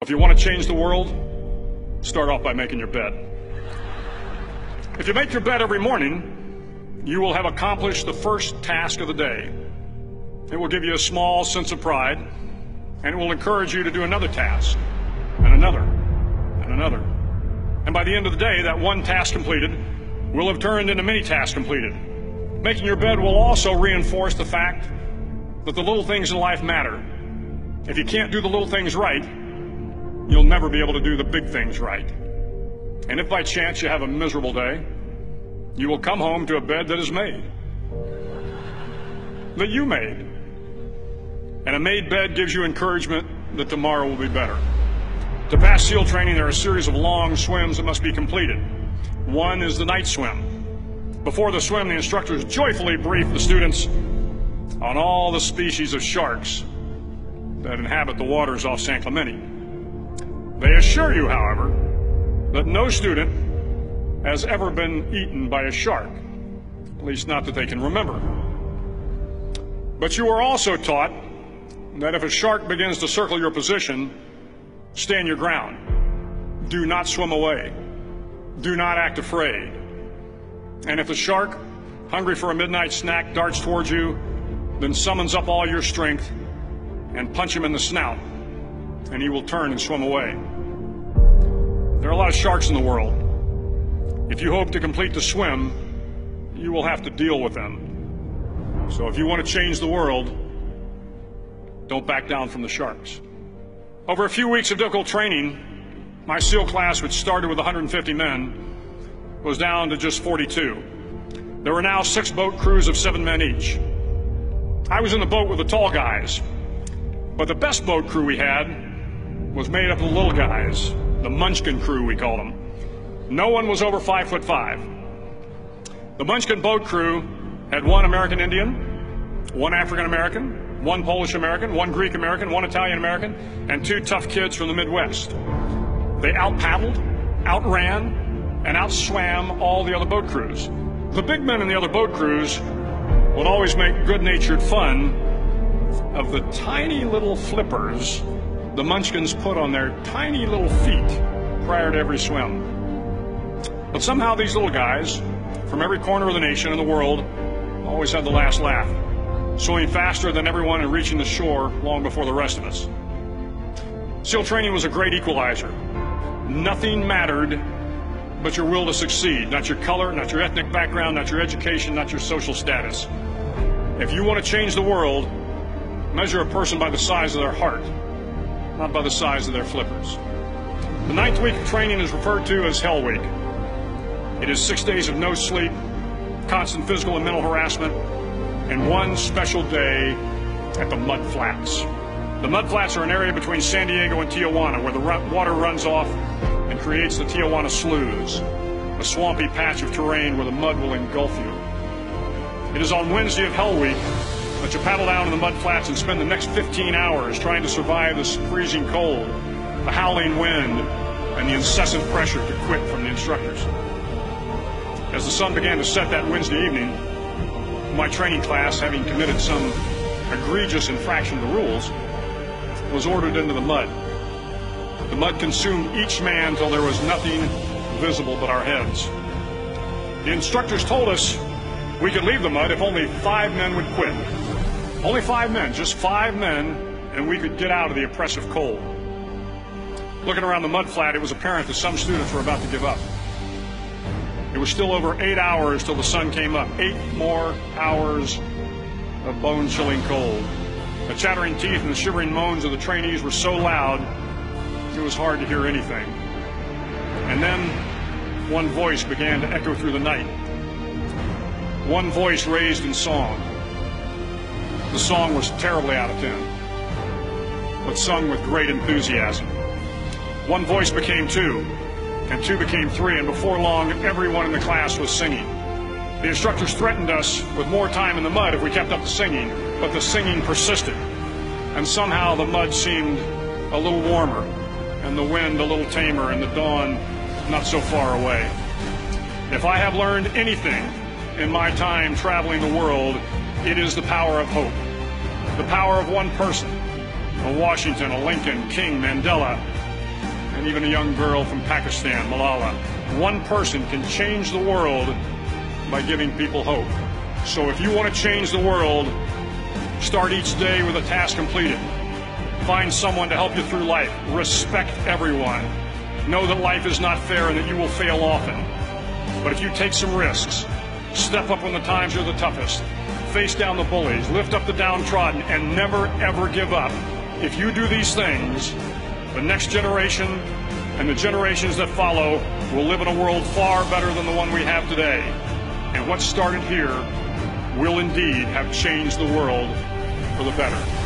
If you want to change the world, start off by making your bed. If you make your bed every morning, you will have accomplished the first task of the day. It will give you a small sense of pride, and it will encourage you to do another task, and another, and another. And by the end of the day, that one task completed will have turned into many tasks completed. Making your bed will also reinforce the fact that the little things in life matter. If you can't do the little things right, you'll never be able to do the big things right. And if by chance you have a miserable day, you will come home to a bed that is made, that you made. And a made bed gives you encouragement that tomorrow will be better. To pass SEAL training, there are a series of long swims that must be completed. One is the night swim. Before the swim, the instructors joyfully brief the students on all the species of sharks that inhabit the waters off San Clemente. They assure you, however, that no student has ever been eaten by a shark, at least not that they can remember. But you are also taught that if a shark begins to circle your position, stand your ground. Do not swim away. Do not act afraid. And if the shark, hungry for a midnight snack, darts towards you, then summons up all your strength and punch him in the snout, and he will turn and swim away. There are a lot of sharks in the world. If you hope to complete the swim, you will have to deal with them. So if you want to change the world, don't back down from the sharks. Over a few weeks of difficult training, my SEAL class, which started with 150 men, was down to just 42. There were now 6 boat crews of 7 men each. I was in the boat with the tall guys, but the best boat crew we had was made up of the little guys, the Munchkin crew, we called them. No one was over 5'5". The Munchkin boat crew had 1 American Indian, 1 African American, 1 Polish American, 1 Greek American, 1 Italian American, and 2 tough kids from the Midwest. They out-paddled, outran, and outswam all the other boat crews. The big men in the other boat crews would always make good-natured fun of the tiny little flippers the Munchkins put on their tiny little feet prior to every swim. But somehow these little guys from every corner of the nation and the world always had the last laugh, swimming faster than everyone and reaching the shore long before the rest of us. SEAL training was a great equalizer. Nothing mattered but your will to succeed, not your color, not your ethnic background, not your education, not your social status. If you want to change the world, measure a person by the size of their heart, not by the size of their flippers. The 9th week of training is referred to as Hell Week. It is 6 days of no sleep, constant physical and mental harassment, and 1 special day at the Mud Flats. The Mud Flats are an area between San Diego and Tijuana where the water runs off and creates the Tijuana Sloughs, a swampy patch of terrain where the mud will engulf you. It is on Wednesday of Hell Week that you paddle down to the Mud Flats and spend the next 15 hours trying to survive this freezing cold, the howling wind, and the incessant pressure to quit from the instructors. As the sun began to set that Wednesday evening, my training class, having committed some egregious infraction of the rules, was ordered into the mud. The mud consumed each man till there was nothing visible but our heads. The instructors told us we could leave the mud if only 5 men would quit. Only 5 men, just 5 men, and we could get out of the oppressive cold. Looking around the mud flat, it was apparent that some students were about to give up. It was still over 8 hours till the sun came up. 8 more hours of bone-chilling cold. The chattering teeth and the shivering moans of the trainees were so loud, it was hard to hear anything. And then one voice began to echo through the night. One voice raised in song. The song was terribly out of tune, but sung with great enthusiasm. One voice became 2, and 2 became 3, and before long, everyone in the class was singing. The instructors threatened us with more time in the mud if we kept up the singing, but the singing persisted, and somehow the mud seemed a little warmer, and the wind a little tamer, and the dawn not so far away. If I have learned anything in my time traveling the world, it is the power of hope, the power of one person, a Washington, a Lincoln, King, Mandela, and even a young girl from Pakistan, Malala. One person can change the world by giving people hope. So if you want to change the world, start each day with a task completed. Find someone to help you through life. Respect everyone. Know that life is not fair and that you will fail often. But if you take some risks, step up when the times are the toughest, face down the bullies, lift up the downtrodden, and never ever give up. If you do these things, the next generation and the generations that follow will live in a world far better than the one we have today. And what started here will indeed have changed the world for the better.